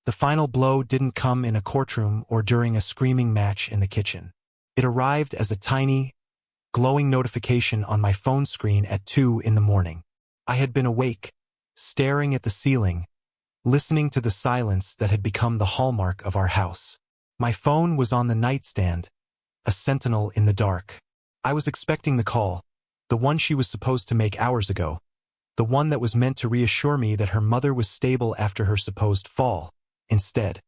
The final blow didn't come in a courtroom or during a screaming match in the kitchen. It arrived as a tiny, glowing notification on my phone screen at 2 in the morning. I had been awake, staring at the ceiling, listening to the silence that had become the hallmark of our house. My phone was on the nightstand, a sentinel in the dark. I was expecting the call, the one she was supposed to make hours ago, the one that was meant to reassure me that her mother was stable after her supposed fall. Instead,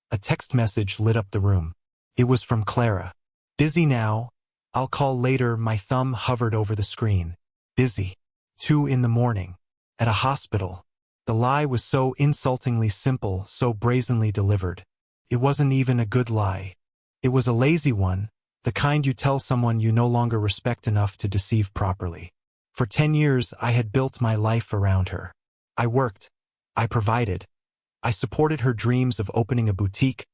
a text message lit up the room. It was from Clara. Busy now. I'll call later. My thumb hovered over the screen. Busy. 2 in the morning. At a hospital. The lie was so insultingly simple, so brazenly delivered. It wasn't even a good lie. It was a lazy one, the kind you tell someone you no longer respect enough to deceive properly. For 10 years, I had built my life around her. I worked. I provided. I supported her dreams of opening a boutique,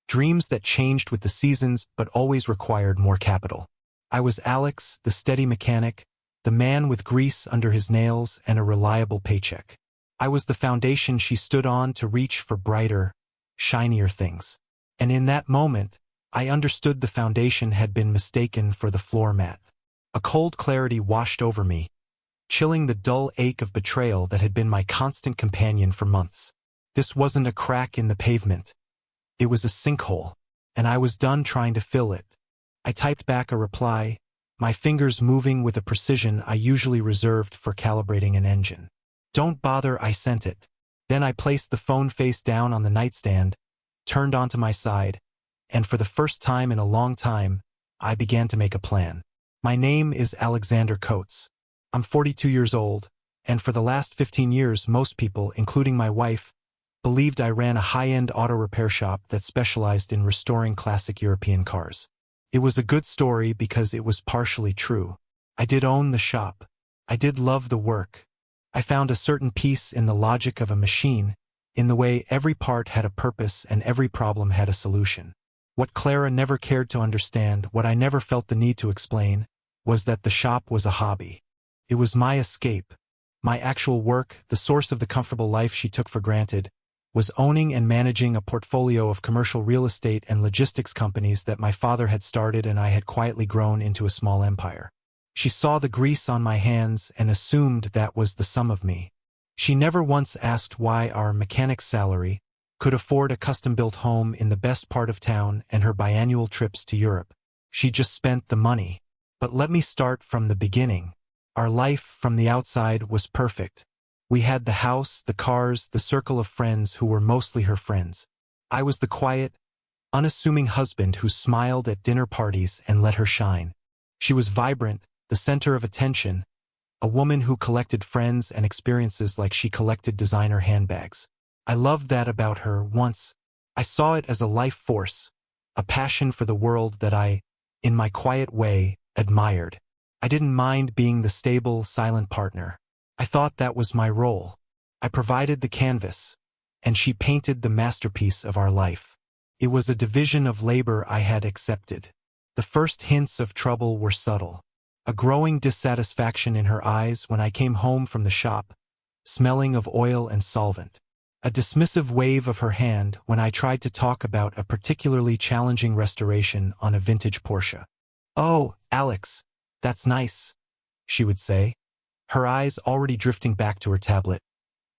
dreams that changed with the seasons but always required more capital. I was Alex, the steady mechanic, the man with grease under his nails and a reliable paycheck. I was the foundation she stood on to reach for brighter, shinier things. And in that moment, I understood the foundation had been mistaken for the floor mat. A cold clarity washed over me, chilling the dull ache of betrayal that had been my constant companion for months. This wasn't a crack in the pavement. It was a sinkhole, and I was done trying to fill it. I typed back a reply, my fingers moving with a precision I usually reserved for calibrating an engine. Don't bother, I sent it. Then I placed the phone face down on the nightstand, turned onto my side, and for the first time in a long time, I began to make a plan. My name is Alexander Coates. I'm 42 years old, and for the last 15 years most people, including my wife, believed I ran a high-end auto repair shop that specialized in restoring classic European cars. It was a good story because it was partially true. I did own the shop. I did love the work. I found a certain peace in the logic of a machine, in the way every part had a purpose and every problem had a solution. What Clara never cared to understand, what I never felt the need to explain, was that the shop was a hobby. It was my escape. My actual work, the source of the comfortable life she took for granted, was owning and managing a portfolio of commercial real estate and logistics companies that my father had started and I had quietly grown into a small empire. She saw the grease on my hands and assumed that was the sum of me. She never once asked why our mechanic's salary could afford a custom-built home in the best part of town and her biannual trips to Europe. She just spent the money. But let me start from the beginning. Our life from the outside was perfect. We had the house, the cars, the circle of friends who were mostly her friends. I was the quiet, unassuming husband who smiled at dinner parties and let her shine. She was vibrant, the center of attention, a woman who collected friends and experiences like she collected designer handbags. I loved that about her. Once I saw it as a life force, a passion for the world that I, in my quiet way, admired. I didn't mind being the stable, silent partner. I thought that was my role. I provided the canvas, and she painted the masterpiece of our life. It was a division of labor I had accepted. The first hints of trouble were subtle. A growing dissatisfaction in her eyes when I came home from the shop, smelling of oil and solvent. A dismissive wave of her hand when I tried to talk about a particularly challenging restoration on a vintage Porsche. "Oh, Alex, that's nice," she would say, her eyes already drifting back to her tablet,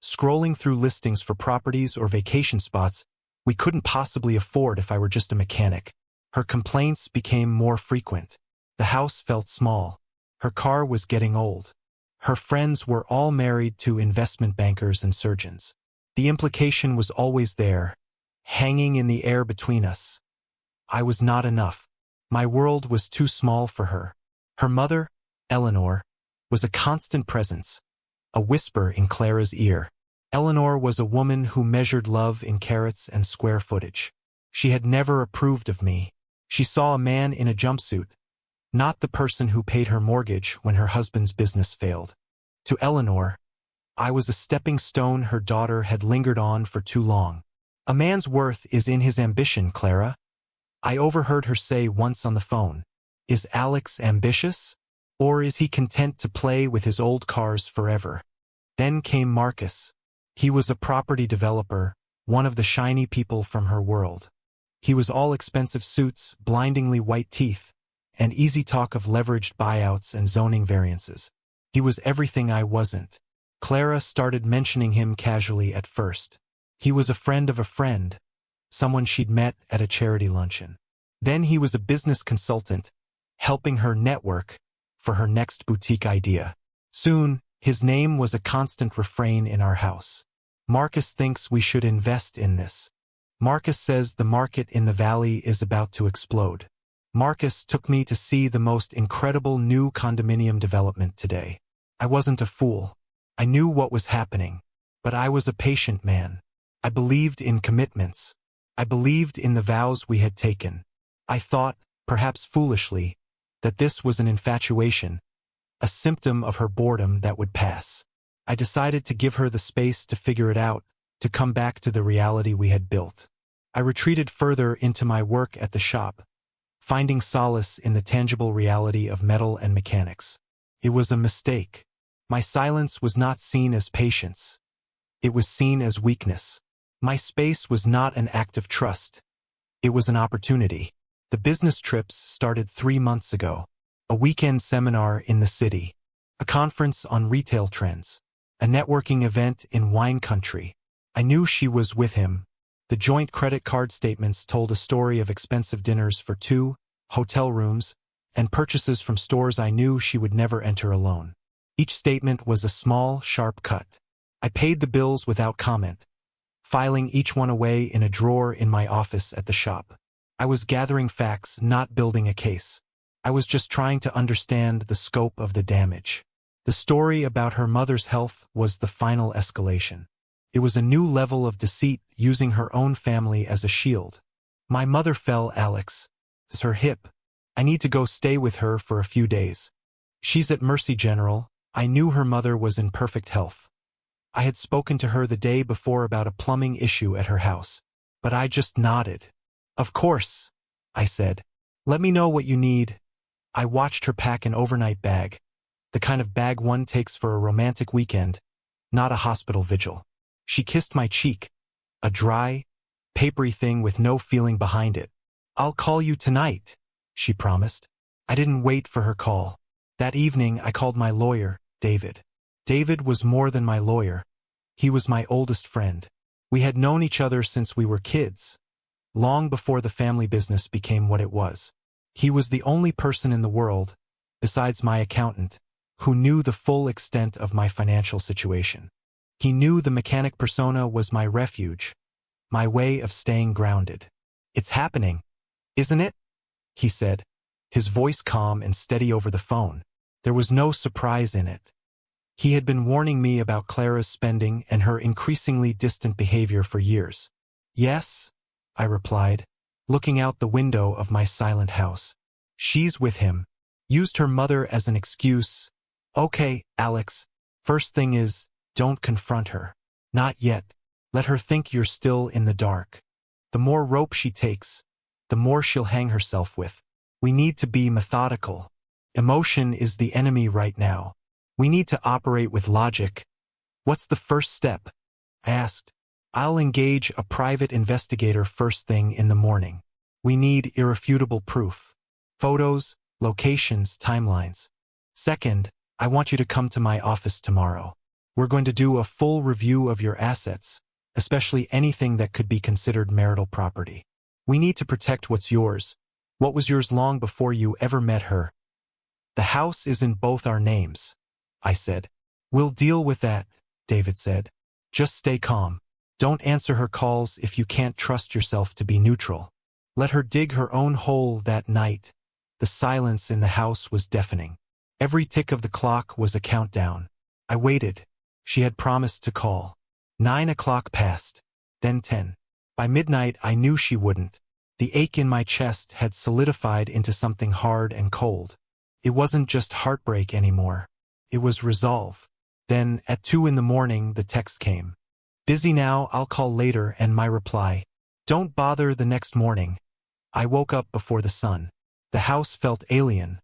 scrolling through listings for properties or vacation spots we couldn't possibly afford if I were just a mechanic. Her complaints became more frequent. The house felt small. Her car was getting old. Her friends were all married to investment bankers and surgeons. The implication was always there, hanging in the air between us. I was not enough. My world was too small for her. Her mother, Eleanor, was a constant presence, a whisper in Clara's ear. Eleanor was a woman who measured love in carats and square footage. She had never approved of me. She saw a man in a jumpsuit, not the person who paid her mortgage when her husband's business failed. To Eleanor, I was a stepping stone her daughter had lingered on for too long. "A man's worth is in his ambition, Clara," I overheard her say once on the phone. "Is Alex ambitious? Or is he content to play with his old cars forever?" Then came Marcus. He was a property developer, one of the shiny people from her world. He was all expensive suits, blindingly white teeth, and easy talk of leveraged buyouts and zoning variances. He was everything I wasn't. Clara started mentioning him casually at first. He was a friend of a friend, someone she'd met at a charity luncheon. Then he was a business consultant, helping her network for her next boutique idea. Soon, his name was a constant refrain in our house. Marcus thinks we should invest in this. Marcus says the market in the valley is about to explode. Marcus took me to see the most incredible new condominium development today. I wasn't a fool. I knew what was happening, but I was a patient man. I believed in commitments. I believed in the vows we had taken. I thought, perhaps foolishly, that this was an infatuation, a symptom of her boredom that would pass. I decided to give her the space to figure it out, to come back to the reality we had built. I retreated further into my work at the shop, finding solace in the tangible reality of metal and mechanics. It was a mistake. My silence was not seen as patience. It was seen as weakness. My space was not an act of trust. It was an opportunity. The business trips started 3 months ago. A weekend seminar in the city, a conference on retail trends, a networking event in wine country. I knew she was with him. The joint credit card statements told a story of expensive dinners for 2, hotel rooms, and purchases from stores I knew she would never enter alone. Each statement was a small, sharp cut. I paid the bills without comment, filing each one away in a drawer in my office at the shop. I was gathering facts, not building a case. I was just trying to understand the scope of the damage. The story about her mother's health was the final escalation. It was a new level of deceit, using her own family as a shield. My mother fell, Alex. It's her hip. I need to go stay with her for a few days. She's at Mercy General. I knew her mother was in perfect health. I had spoken to her the day before about a plumbing issue at her house, but I just nodded. Of course, I said. Let me know what you need. I watched her pack an overnight bag, the kind of bag one takes for a romantic weekend, not a hospital vigil. She kissed my cheek, a dry, papery thing with no feeling behind it. I'll call you tonight, she promised. I didn't wait for her call. That evening I called my lawyer, David. David was more than my lawyer. He was my oldest friend. We had known each other since we were kids, long before the family business became what it was. He was the only person in the world, besides my accountant, who knew the full extent of my financial situation. He knew the mechanic persona was my refuge, my way of staying grounded. It's happening, isn't it? He said, his voice calm and steady over the phone. There was no surprise in it. He had been warning me about Clara's spending and her increasingly distant behavior for years. Yes, I replied, looking out the window of my silent house. She's with him. Used her mother as an excuse. Okay, Alex. First thing is, don't confront her. Not yet. Let her think you're still in the dark. The more rope she takes, the more she'll hang herself with. We need to be methodical. Emotion is the enemy right now. We need to operate with logic. What's the first step? I asked. I'll engage a private investigator first thing in the morning. We need irrefutable proof. Photos, locations, timelines. Second, I want you to come to my office tomorrow. We're going to do a full review of your assets, especially anything that could be considered marital property. We need to protect what's yours. What was yours long before you ever met her? The house is in both our names, I said. We'll deal with that, David said. Just stay calm. Don't answer her calls if you can't trust yourself to be neutral. Let her dig her own hole that night. The silence in the house was deafening. Every tick of the clock was a countdown. I waited. She had promised to call. 9 o'clock passed, then 10. By midnight I knew she wouldn't. The ache in my chest had solidified into something hard and cold. It wasn't just heartbreak anymore. It was resolve. Then, at 2 in the morning, the text came. Busy now, I'll call later, and my reply. Don't bother the next morning. I woke up before the sun. The house felt alien,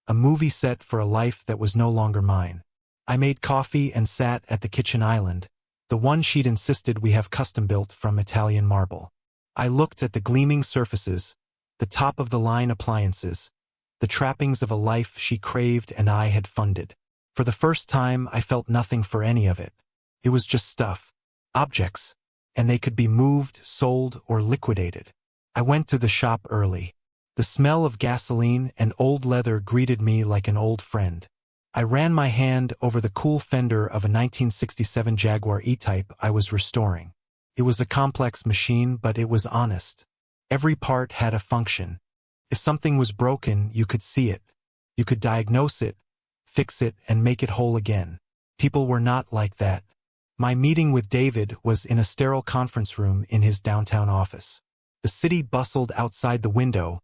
a movie set for a life that was no longer mine. I made coffee and sat at the kitchen island, The one she'd insisted we have custom-built from Italian marble. I looked at the gleaming surfaces, the top-of-the-line appliances, the trappings of a life she craved and I had funded. For the first time, I felt nothing for any of it. It was just stuff, objects, and they could be moved, sold, or liquidated. I went to the shop early. The smell of gasoline and old leather greeted me like an old friend. I ran my hand over the cool fender of a 1967 Jaguar E-Type I was restoring. It was a complex machine, but it was honest. Every part had a function. If something was broken, you could see it. You could diagnose it, fix it, and make it whole again. People were not like that. My meeting with David was in a sterile conference room in his downtown office. The city bustled outside the window,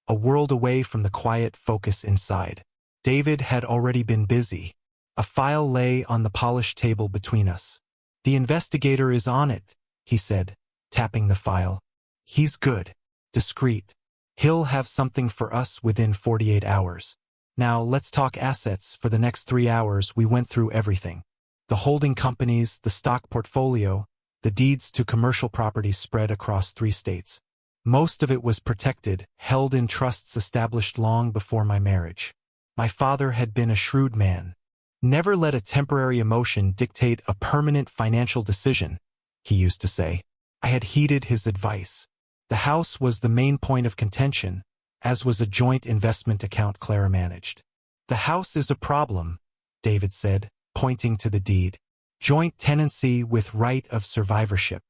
a world away from the quiet focus inside. David had already been busy. A file lay on the polished table between us. "The investigator is on it," he said, tapping the file. "He's good, discreet. He'll have something for us within 48 hours. Now let's talk assets." For the next 3 hours we went through everything. The holding companies, the stock portfolio, the deeds to commercial properties spread across 3 states. Most of it was protected, held in trusts established long before my marriage. My father had been a shrewd man. "Never let a temporary emotion dictate a permanent financial decision," he used to say. I had heeded his advice. The house was the main point of contention, as was a joint investment account Clara managed. "The house is a problem," David said, pointing to the deed. "Joint tenancy with right of survivorship.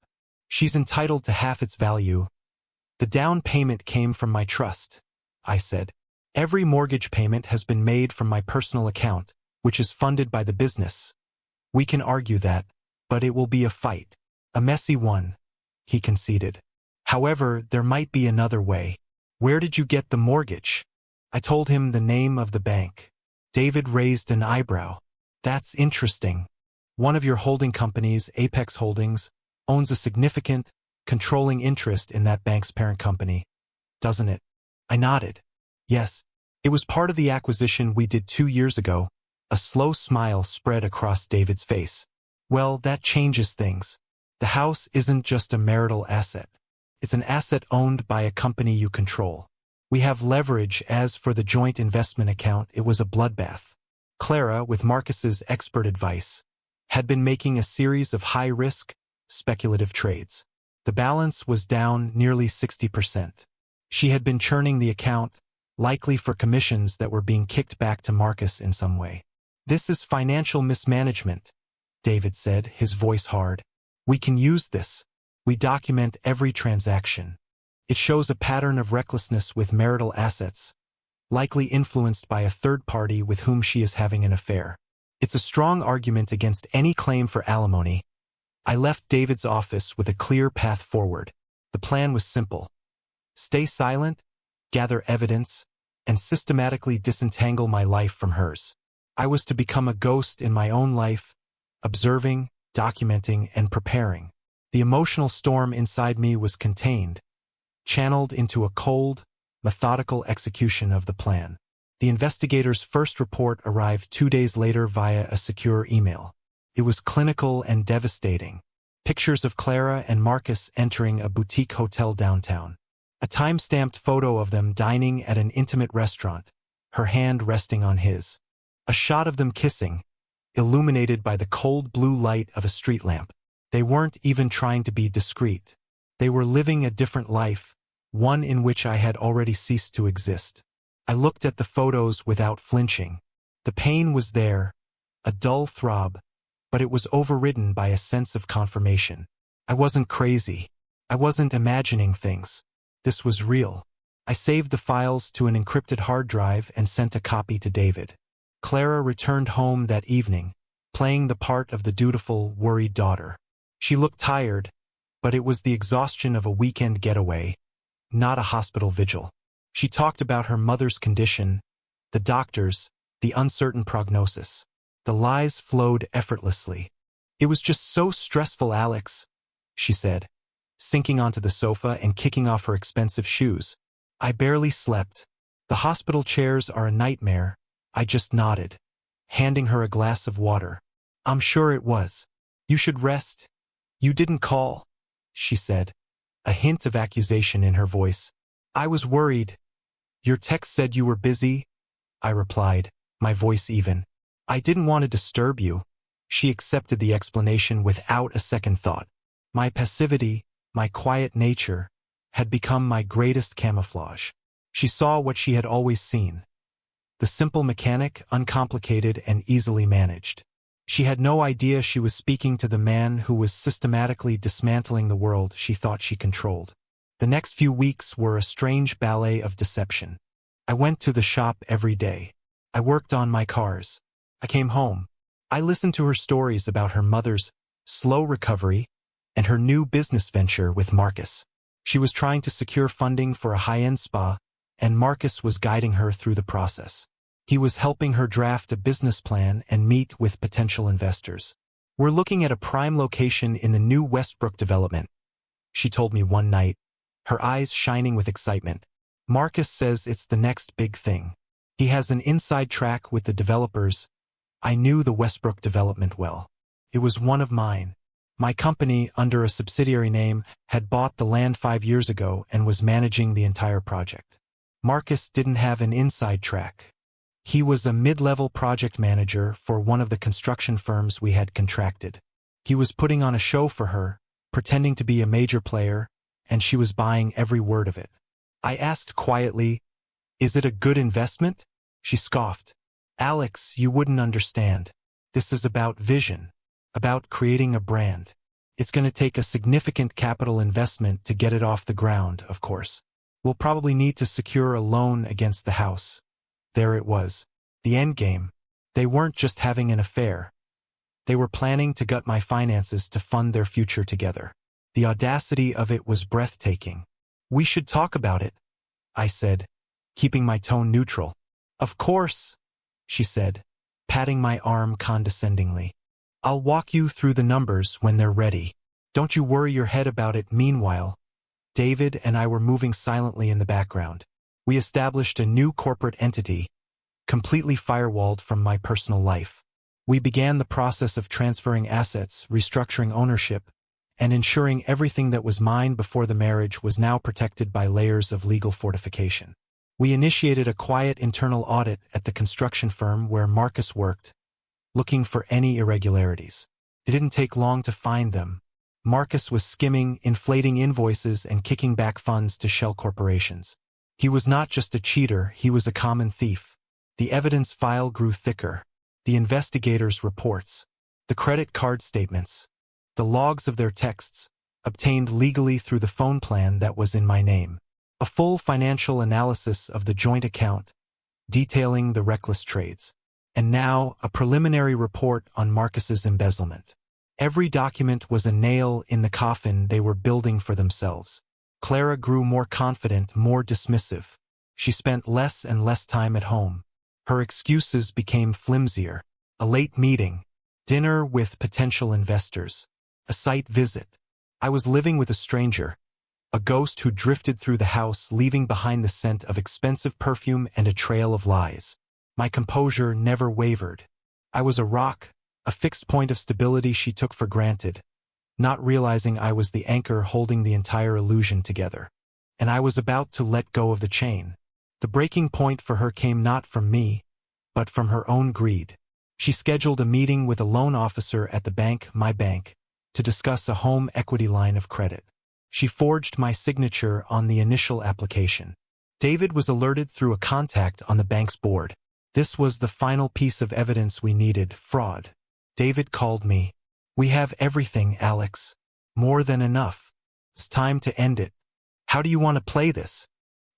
She's entitled to half its value." "The down payment came from my trust," I said. "Every mortgage payment has been made from my personal account, which is funded by the business. We can argue that, but it will be a fight. A messy one," he conceded. "However, there might be another way." "Where did you get the mortgage?" I told him the name of the bank. David raised an eyebrow. "That's interesting. One of your holding companies, Apex Holdings, owns a significant, controlling interest in that bank's parent company, doesn't it?" I nodded. "Yes. It was part of the acquisition we did 2 years ago." A slow smile spread across David's face. "Well, that changes things. The house isn't just a marital asset. It's an asset owned by a company you control. We have leverage. As for the joint investment account, it was a bloodbath. Clara, with Marcus's expert advice, had been making a series of high-risk, speculative trades. The balance was down nearly 60%. She had been churning the account, likely for commissions that were being kicked back to Marcus in some way. "This is financial mismanagement," David said, his voice hard. "We can use this. We document every transaction. It shows a pattern of recklessness with marital assets, likely influenced by a third party with whom she is having an affair. It's a strong argument against any claim for alimony." I left David's office with a clear path forward. The plan was simple. Stay silent, gather evidence, and systematically disentangle my life from hers. I was to become a ghost in my own life, observing, documenting, and preparing. The emotional storm inside me was contained, channeled into a cold, methodical execution of the plan. The investigator's first report arrived 2 days later via a secure email. It was clinical and devastating. Pictures of Clara and Marcus entering a boutique hotel downtown. A time-stamped photo of them dining at an intimate restaurant, her hand resting on his. A shot of them kissing, illuminated by the cold blue light of a street lamp. They weren't even trying to be discreet. They were living a different life, one in which I had already ceased to exist. I looked at the photos without flinching. The pain was there, a dull throb, but it was overridden by a sense of confirmation. I wasn't crazy. I wasn't imagining things. This was real. I saved the files to an encrypted hard drive and sent a copy to David. Clara returned home that evening, playing the part of the dutiful, worried daughter. She looked tired, but it was the exhaustion of a weekend getaway, not a hospital vigil. She talked about her mother's condition, the doctors, the uncertain prognosis. The lies flowed effortlessly. "It was just so stressful, Alex," she said, sinking onto the sofa and kicking off her expensive shoes. "I barely slept. The hospital chairs are a nightmare." I just nodded, handing her a glass of water. "I'm sure it was. You should rest. You didn't call, she said, a hint of accusation in her voice. I was worried. Your text said you were busy, I replied, my voice even. I didn't want to disturb you. She accepted the explanation without a second thought. My passivity, my quiet nature, had become my greatest camouflage. She saw what she had always seen. The simple mechanic, uncomplicated and easily managed. She had no idea she was speaking to the man who was systematically dismantling the world she thought she controlled. The next few weeks were a strange ballet of deception. I went to the shop every day. I worked on my cars. I came home. I listened to her stories about her mother's slow recovery and her new business venture with Marcus. She was trying to secure funding for a high-end spa, and Marcus was guiding her through the process. He was helping her draft a business plan and meet with potential investors. We're looking at a prime location in the new Westbrook development, she told me one night, her eyes shining with excitement. Marcus says it's the next big thing. He has an inside track with the developers. I knew the Westbrook development well. It was one of mine. My company, under a subsidiary name, had bought the land 5 years ago and was managing the entire project. Marcus didn't have an inside track. He was a mid-level project manager for one of the construction firms we had contracted. He was putting on a show for her, pretending to be a major player, and she was buying every word of it. I asked quietly, "Is it a good investment?" She scoffed. "Alex, you wouldn't understand. This is about vision, about creating a brand. It's going to take a significant capital investment to get it off the ground, of course. We'll probably need to secure a loan against the house." There it was, the end game. They weren't just having an affair. They were planning to gut my finances to fund their future together. The audacity of it was breathtaking. "We should talk about it," I said, keeping my tone neutral. "Of course," she said, patting my arm condescendingly. "I'll walk you through the numbers when they're ready. Don't you worry your head about it." Meanwhile, David and I were moving silently in the background. We established a new corporate entity, completely firewalled from my personal life. We began the process of transferring assets, restructuring ownership, and ensuring everything that was mine before the marriage was now protected by layers of legal fortification. We initiated a quiet internal audit at the construction firm where Marcus worked, looking for any irregularities. It didn't take long to find them. Marcus was skimming, inflating invoices, and kicking back funds to shell corporations. He was not just a cheater, he was a common thief. The evidence file grew thicker. The investigators' reports, the credit card statements, the logs of their texts, obtained legally through the phone plan that was in my name. A full financial analysis of the joint account, detailing the reckless trades. And now, a preliminary report on Marcus's embezzlement. Every document was a nail in the coffin they were building for themselves. Clara grew more confident, more dismissive. She spent less and less time at home. Her excuses became flimsier. A late meeting, dinner with potential investors, a site visit. I was living with a stranger, a ghost who drifted through the house, leaving behind the scent of expensive perfume and a trail of lies. My composure never wavered. I was a rock, a fixed point of stability she took for granted, not realizing I was the anchor holding the entire illusion together. And I was about to let go of the chain. The breaking point for her came not from me, but from her own greed. She scheduled a meeting with a loan officer at the bank, my bank, to discuss a home equity line of credit. She forged my signature on the initial application. David was alerted through a contact on the bank's board. This was the final piece of evidence we needed: fraud. David called me. "We have everything, Alex. More than enough. It's time to end it. How do you want to play this?"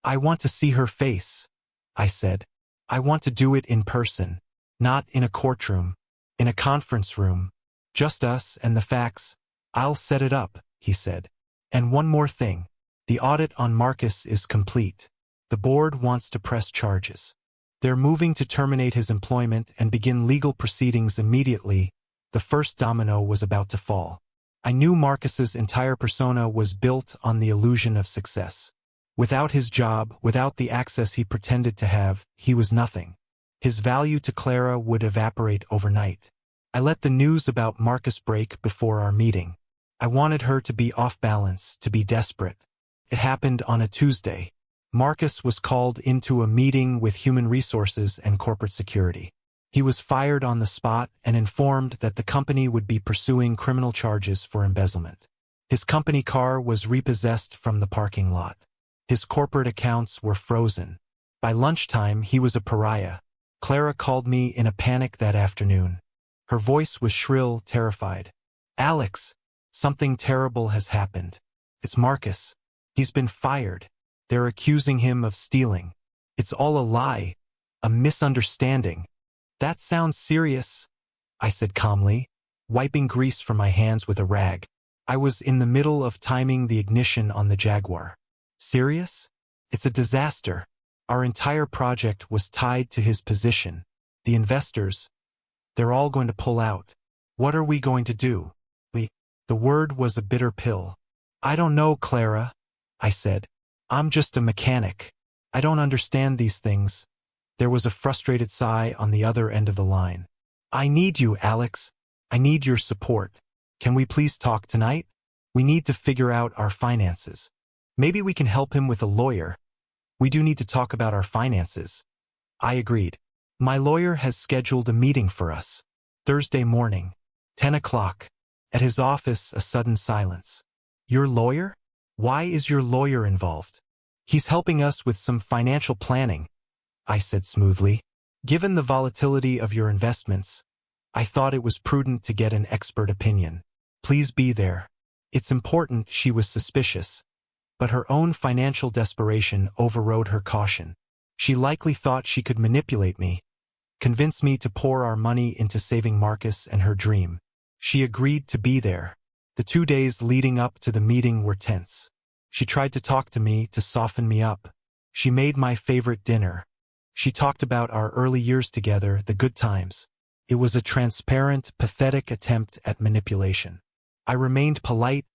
"I want to see her face," I said. "I want to do it in person. Not in a courtroom. In a conference room. Just us and the facts." "I'll set it up," he said. "And one more thing. The audit on Marcus is complete. The board wants to press charges. They're moving to terminate his employment and begin legal proceedings immediately." The first domino was about to fall. I knew Marcus's entire persona was built on the illusion of success. Without his job, without the access he pretended to have, he was nothing. His value to Clara would evaporate overnight. I let the news about Marcus break before our meeting. I wanted her to be off balance, to be desperate. It happened on a Tuesday. Marcus was called into a meeting with Human Resources and Corporate Security. He was fired on the spot and informed that the company would be pursuing criminal charges for embezzlement. His company car was repossessed from the parking lot. His corporate accounts were frozen. By lunchtime, he was a pariah. Clara called me in a panic that afternoon. Her voice was shrill, terrified. "Alex, something terrible has happened. It's Marcus. He's been fired. They're accusing him of stealing. It's all a lie, a misunderstanding." "That sounds serious," I said calmly, wiping grease from my hands with a rag. I was in the middle of timing the ignition on the Jaguar. "Serious? It's a disaster. Our entire project was tied to his position. The investors, they're all going to pull out. What are we going to do?" The word was a bitter pill. "I don't know, Clara," I said. "I'm just a mechanic. I don't understand these things." There was a frustrated sigh on the other end of the line. "I need you, Alex. I need your support. Can we please talk tonight? We need to figure out our finances. Maybe we can help him with a lawyer. We do need to talk about our finances." I agreed. "My lawyer has scheduled a meeting for us. Thursday morning, 10 o'clock. At his office, a sudden silence. "Your lawyer? Why is your lawyer involved?" "He's helping us with some financial planning," I said smoothly. "Given the volatility of your investments, I thought it was prudent to get an expert opinion. Please be there." It's important. She was suspicious, but her own financial desperation overrode her caution. She likely thought she could manipulate me, convince me to pour our money into saving Marcus and her dream. She agreed to be there. The 2 days leading up to the meeting were tense. She tried to talk to me, to soften me up. She made my favorite dinner. She talked about our early years together, the good times. It was a transparent, pathetic attempt at manipulation. I remained polite,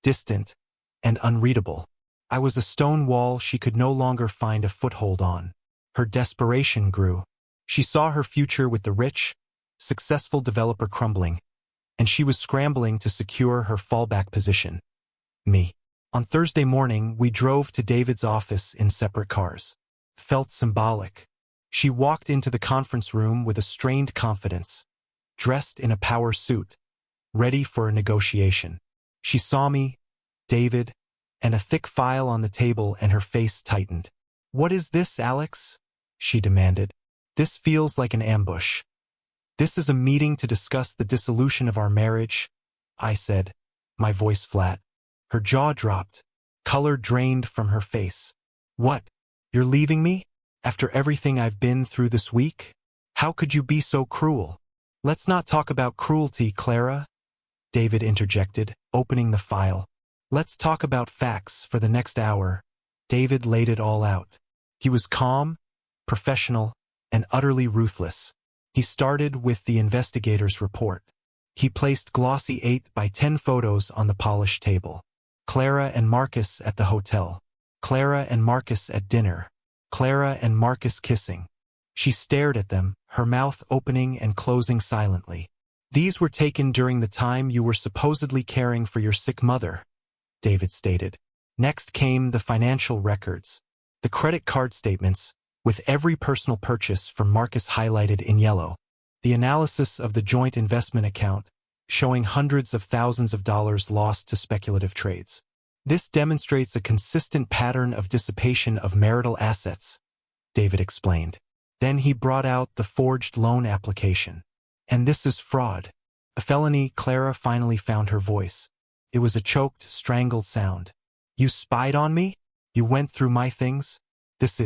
distant, and unreadable. I was a stone wall she could no longer find a foothold on. Her desperation grew. She saw her future with the rich, successful developer crumbling, and she was scrambling to secure her fallback position. Me. On Thursday morning, we drove to David's office in separate cars. Felt symbolic. She walked into the conference room with a strained confidence, dressed in a power suit, ready for a negotiation. She saw me, David, and a thick file on the table, and her face tightened. "What is this, Alex?" she demanded. "This feels like an ambush." "This is a meeting to discuss the dissolution of our marriage," I said, my voice flat. Her jaw dropped. Color drained from her face. "What? You're leaving me? After everything I've been through this week? How could you be so cruel?" "Let's not talk about cruelty, Clara," David interjected, opening the file. "Let's talk about facts for the next hour." David laid it all out. He was calm, professional, and utterly ruthless. He started with the investigator's report. He placed glossy 8 by 10 photos on the polished table. Clara and Marcus at the hotel. Clara and Marcus at dinner. Clara and Marcus kissing. She stared at them, her mouth opening and closing silently. "These were taken during the time you were supposedly caring for your sick mother," David stated. Next came the financial records. The credit card statements, with every personal purchase from Marcus highlighted in yellow. The analysis of the joint investment account, showing hundreds of thousands of dollars lost to speculative trades. "This demonstrates a consistent pattern of dissipation of marital assets," David explained. Then he brought out the forged loan application. "And this is fraud. A felony." Clara finally found her voice. It was a choked, strangled sound. "You spied on me? You went through my things? This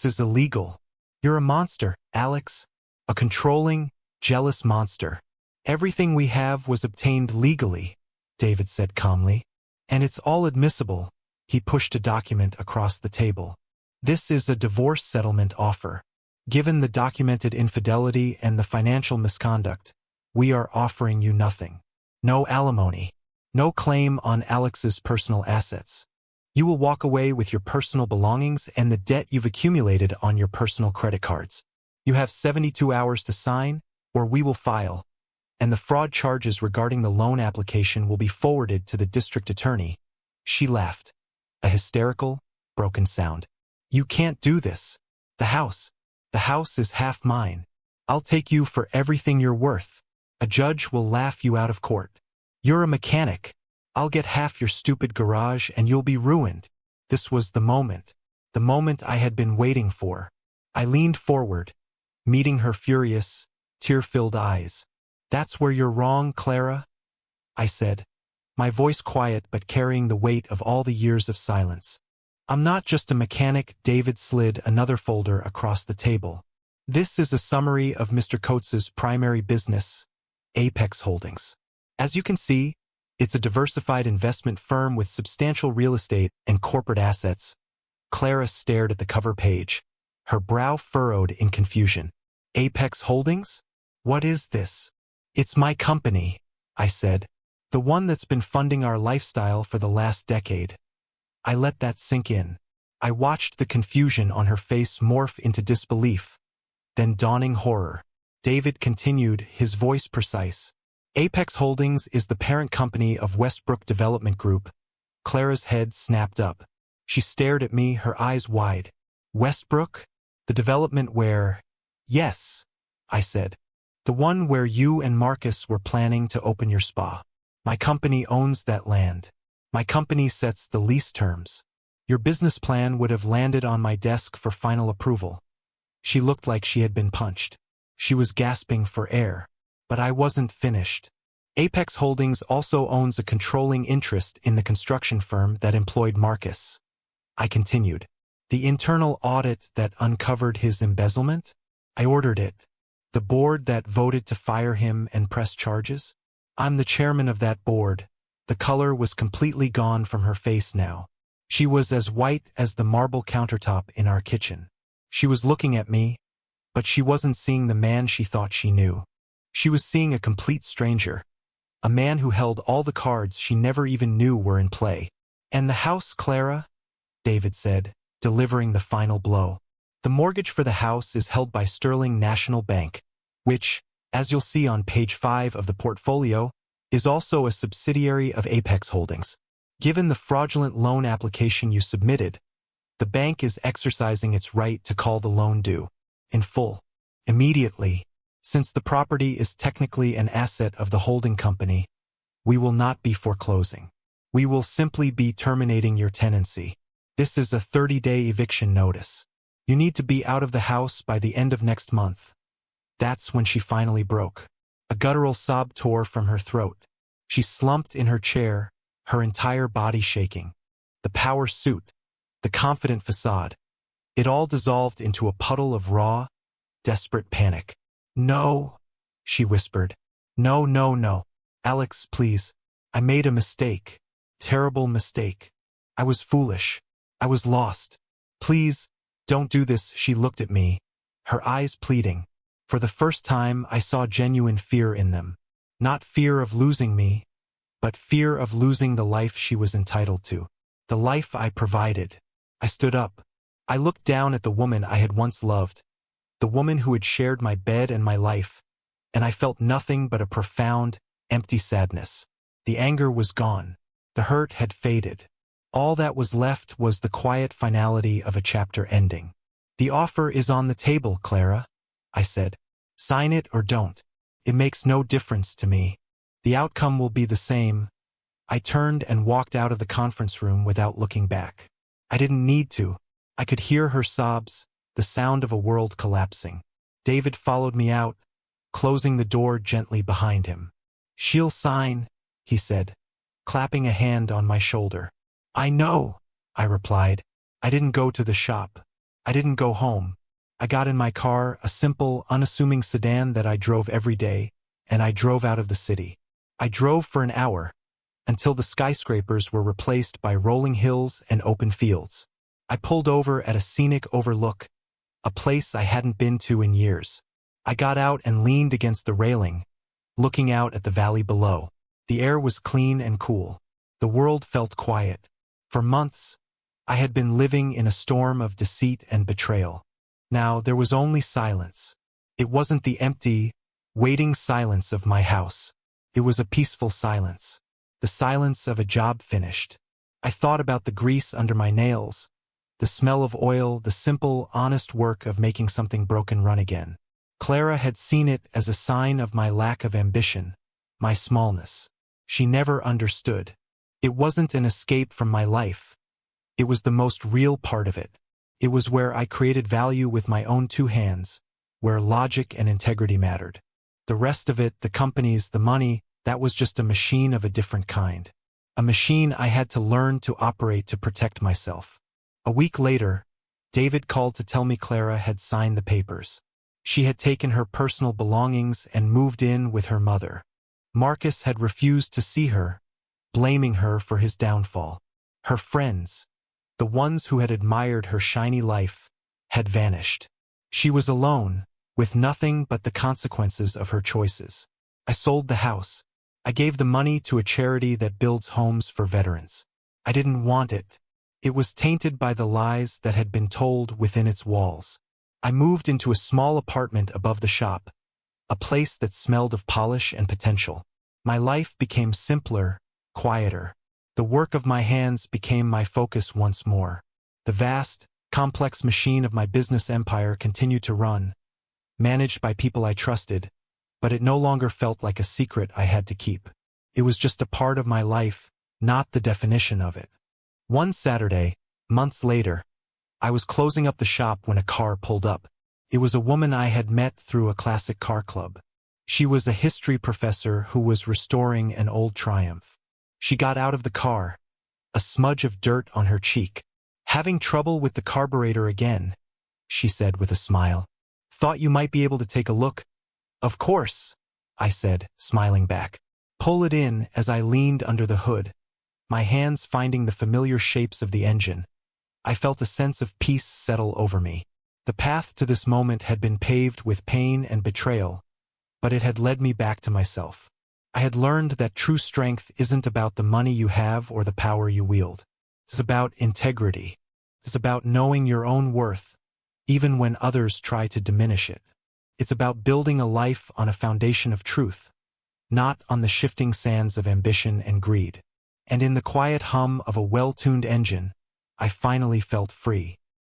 is illegal. You're a monster, Alex. A controlling, jealous monster." "Everything we have was obtained legally," David said calmly. "And it's all admissible." He pushed a document across the table. "This is a divorce settlement offer. Given the documented infidelity and the financial misconduct, we are offering you nothing. No alimony. No claim on Alex's personal assets. You will walk away with your personal belongings and the debt you've accumulated on your personal credit cards. You have 72 hours to sign, or we will file." and the fraud charges regarding the loan application will be forwarded to the district attorney. She laughed, a hysterical, broken sound. You can't do this. The house is half mine. I'll take you for everything you're worth. A judge will laugh you out of court. You're a mechanic. I'll get half your stupid garage and you'll be ruined. This was the moment I had been waiting for. I leaned forward, meeting her furious, tear-filled eyes. That's where you're wrong, Clara, I said, my voice quiet but carrying the weight of all the years of silence. I'm not just a mechanic. David slid another folder across the table. This is a summary of Mr. Coates's primary business, Apex Holdings. As you can see, it's a diversified investment firm with substantial real estate and corporate assets. Clara stared at the cover page, her brow furrowed in confusion. Apex Holdings? What is this? It's my company, I said. The one that's been funding our lifestyle for the last decade. I let that sink in. I watched the confusion on her face morph into disbelief, then dawning horror. David continued, his voice precise. Apex Holdings is the parent company of Westbrook Development Group. Clara's head snapped up. She stared at me, her eyes wide. Westbrook? The development where… Yes, I said. The one where you and Marcus were planning to open your spa. My company owns that land. My company sets the lease terms. Your business plan would have landed on my desk for final approval. She looked like she had been punched. She was gasping for air. But I wasn't finished. Apex Holdings also owns a controlling interest in the construction firm that employed Marcus. I continued. The internal audit that uncovered his embezzlement? I ordered it. The board that voted to fire him and press charges? I'm the chairman of that board. The color was completely gone from her face now. She was as white as the marble countertop in our kitchen. She was looking at me, but she wasn't seeing the man she thought she knew. She was seeing a complete stranger, a man who held all the cards she never even knew were in play. And the house, Clara? David said, delivering the final blow. The mortgage for the house is held by Sterling National Bank, which, as you'll see on page 5 of the portfolio, is also a subsidiary of Apex Holdings. Given the fraudulent loan application you submitted, the bank is exercising its right to call the loan due, in full, immediately. Since the property is technically an asset of the holding company, we will not be foreclosing. We will simply be terminating your tenancy. This is a 30-day eviction notice. You need to be out of the house by the end of next month. That's when she finally broke. A guttural sob tore from her throat. She slumped in her chair, her entire body shaking. The power suit, the confident facade, it all dissolved into a puddle of raw, desperate panic. No, she whispered. No, no, no. Alex, please. I made a mistake. Terrible mistake. I was foolish. I was lost. Please, don't do this. She looked at me, her eyes pleading. For the first time, I saw genuine fear in them. Not fear of losing me, but fear of losing the life she was entitled to. The life I provided. I stood up. I looked down at the woman I had once loved, the woman who had shared my bed and my life, and I felt nothing but a profound, empty sadness. The anger was gone. The hurt had faded. All that was left was the quiet finality of a chapter ending. The offer is on the table, Clara, I said. Sign it or don't. It makes no difference to me. The outcome will be the same. I turned and walked out of the conference room without looking back. I didn't need to. I could hear her sobs, the sound of a world collapsing. David followed me out, closing the door gently behind him. She'll sign, he said, clapping a hand on my shoulder. I know, I replied. I didn't go to the shop. I didn't go home. I got in my car, a simple, unassuming sedan that I drove every day, and I drove out of the city. I drove for an hour, until the skyscrapers were replaced by rolling hills and open fields. I pulled over at a scenic overlook, a place I hadn't been to in years. I got out and leaned against the railing, looking out at the valley below. The air was clean and cool. The world felt quiet. For months, I had been living in a storm of deceit and betrayal. Now there was only silence. It wasn't the empty, waiting silence of my house. It was a peaceful silence. The silence of a job finished. I thought about the grease under my nails, the smell of oil, the simple, honest work of making something broken run again. Clara had seen it as a sign of my lack of ambition, my smallness. She never understood. It wasn't an escape from my life. It was the most real part of it. It was where I created value with my own two hands, where logic and integrity mattered. The rest of it, the companies, the money, that was just a machine of a different kind. A machine I had to learn to operate to protect myself. A week later, David called to tell me Clara had signed the papers. She had taken her personal belongings and moved in with her mother. Marcus had refused to see her, blaming her for his downfall. Her friends, the ones who had admired her shiny life, had vanished. She was alone, with nothing but the consequences of her choices. I sold the house. I gave the money to a charity that builds homes for veterans. I didn't want it. It was tainted by the lies that had been told within its walls. I moved into a small apartment above the shop, a place that smelled of polish and potential. My life became simpler, quieter. The work of my hands became my focus once more. The vast, complex machine of my business empire continued to run, managed by people I trusted, but it no longer felt like a secret I had to keep. It was just a part of my life, not the definition of it. One Saturday, months later, I was closing up the shop when a car pulled up. It was a woman I had met through a classic car club. She was a history professor who was restoring an old Triumph. She got out of the car, a smudge of dirt on her cheek. "Having trouble with the carburetor again," she said with a smile. "Thought you might be able to take a look." "Of course," I said, smiling back. "Pull it in." As I leaned under the hood, my hands finding the familiar shapes of the engine, I felt a sense of peace settle over me. The path to this moment had been paved with pain and betrayal, but it had led me back to myself. I had learned that true strength isn't about the money you have or the power you wield. It's about integrity. It's about knowing your own worth, even when others try to diminish it. It's about building a life on a foundation of truth, not on the shifting sands of ambition and greed. And in the quiet hum of a well-tuned engine, I finally felt free.